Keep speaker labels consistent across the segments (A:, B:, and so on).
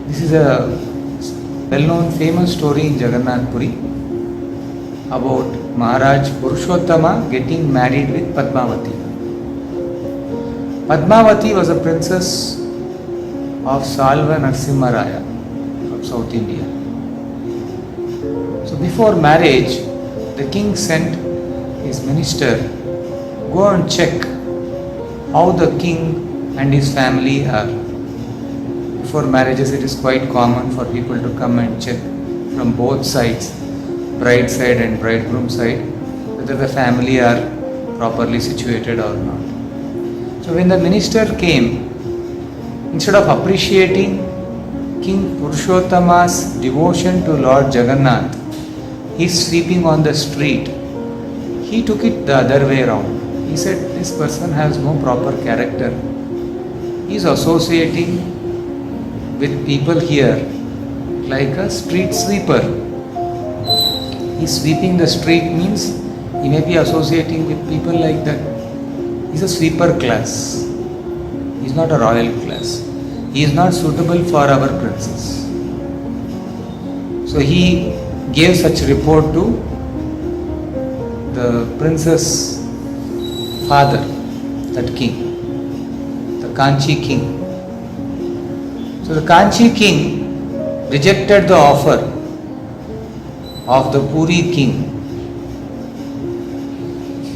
A: This is a well-known famous story in Jagannath Puri about Maharaj Purushottama getting married with Padmavati. Padmavati was a princess of Salva Narasimha Raya of South India. So before marriage, the king sent his minister, go and check how the king and his family are. Before marriages, it is quite common for people to come and check from both sides, bride side and bridegroom side, whether the family are properly situated or not. So when the minister came, instead of appreciating King Purushottama's devotion to Lord Jagannath, he is sweeping on the street. He took it the other way around. He said, this person has no proper character. He is associating with people here like a street sweeper. He is sweeping the street means he may be associating with people like that. He is a sweeper class. He is not a royal class. He is not suitable for our princess. So he gave such report to the princess' father, that king, the Kanchi king. So the Kanchi king rejected the offer of the Puri king.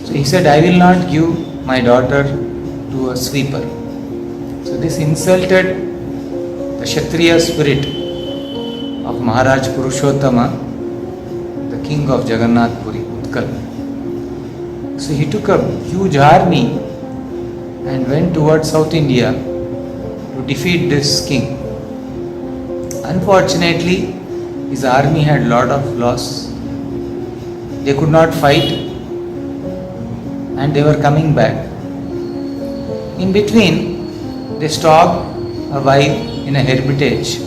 A: So he said, I will not give my daughter to a sweeper. So this insulted the Kshatriya spirit of Maharaj Purushottama, the king of Jagannath Puri, Utkal. So he took a huge army and went towards South India to defeat this king. Unfortunately, his army had lot of loss. They could not fight and they were coming back. In between, they stopped a while in a hermitage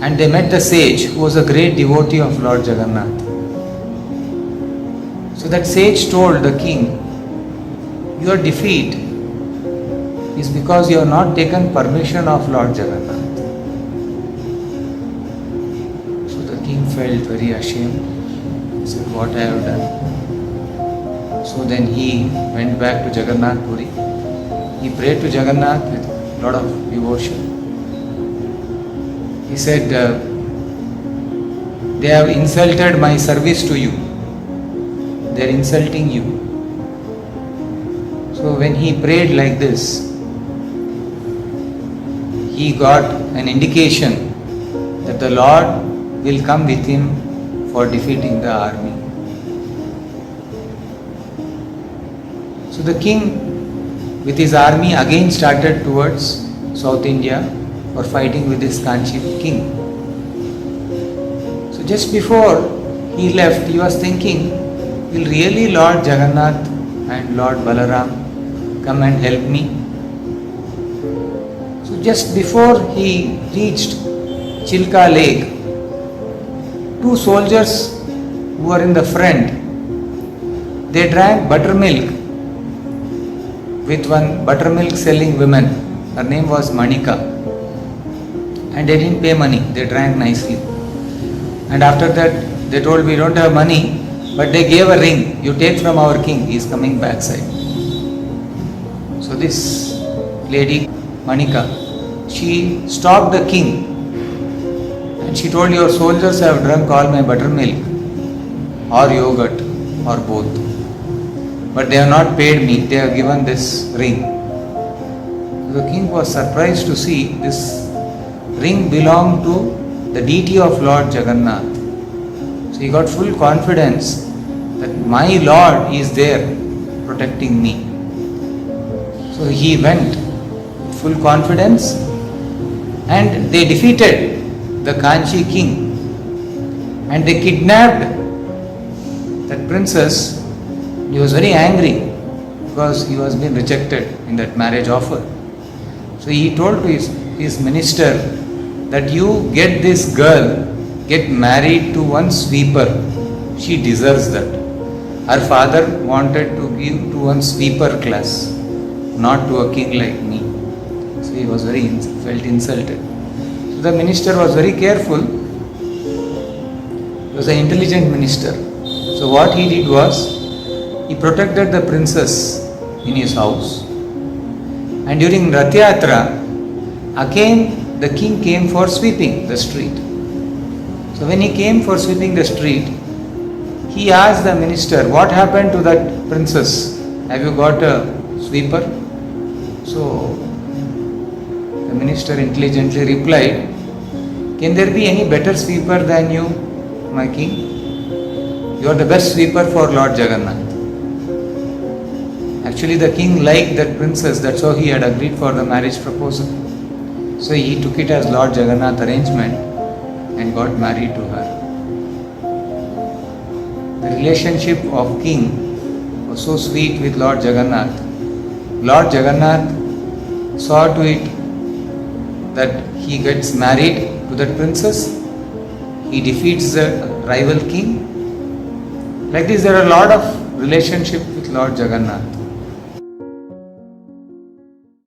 A: and they met the sage who was a great devotee of Lord Jagannath. So that sage told the king, your defeat is because you have not taken permission of Lord Jagannath. So the king felt very ashamed. He said, what I have done. So then he went back to Jagannath Puri. He prayed to Jagannath with a lot of devotion. He said, they have insulted my service to you. They are insulting you. So when he prayed like this, he got an indication that the Lord will come with him for defeating the army. So the king with his army again started towards South India for fighting with this Kanchi king. So just before he left, he was thinking, will really Lord Jagannath and Lord Balaram come and help me? So just before he reached Chilka Lake, two soldiers who were in the front, they drank buttermilk with one buttermilk selling woman. Her name was Manika. And they didn't pay money, they drank nicely. And after that, they told, we don't have money, but they gave a ring. You take from our king, he is coming backside. So this lady, Manika, she stopped the king and she told, your soldiers have drunk all my buttermilk or yogurt or both. But they have not paid me, they have given this ring. The king was surprised to see this ring belonged to the deity of Lord Jagannath. So he got full confidence that my Lord is there protecting me. So he went with full confidence and they defeated the Kanchi king and they kidnapped that princess. He was very angry because he was being rejected in that marriage offer. So he told to his minister that you get this girl, get married to one sweeper. She deserves that. Her father wanted to give to one sweeper class, not to a king like me. So he was felt insulted. So So the minister was very careful. He was an intelligent minister. So what he did was, he protected the princess in his house. And during Rath Yatra, again the king came for sweeping the street. So when he came for sweeping the street, he asked the minister, what happened to that princess? Have you got a sweeper? So the minister intelligently replied, can there be any better sweeper than you, my king? You are the best sweeper for Lord Jagannath. Actually the king liked that princess, that's how he had agreed for the marriage proposal. So he took it as Lord Jagannath arrangement and got married to her. The relationship of king was so sweet with Lord Jagannath. Lord Jagannath saw to it that he gets married to that princess. He defeats the rival king. Like this, there are a lot of relationship with Lord Jagannath.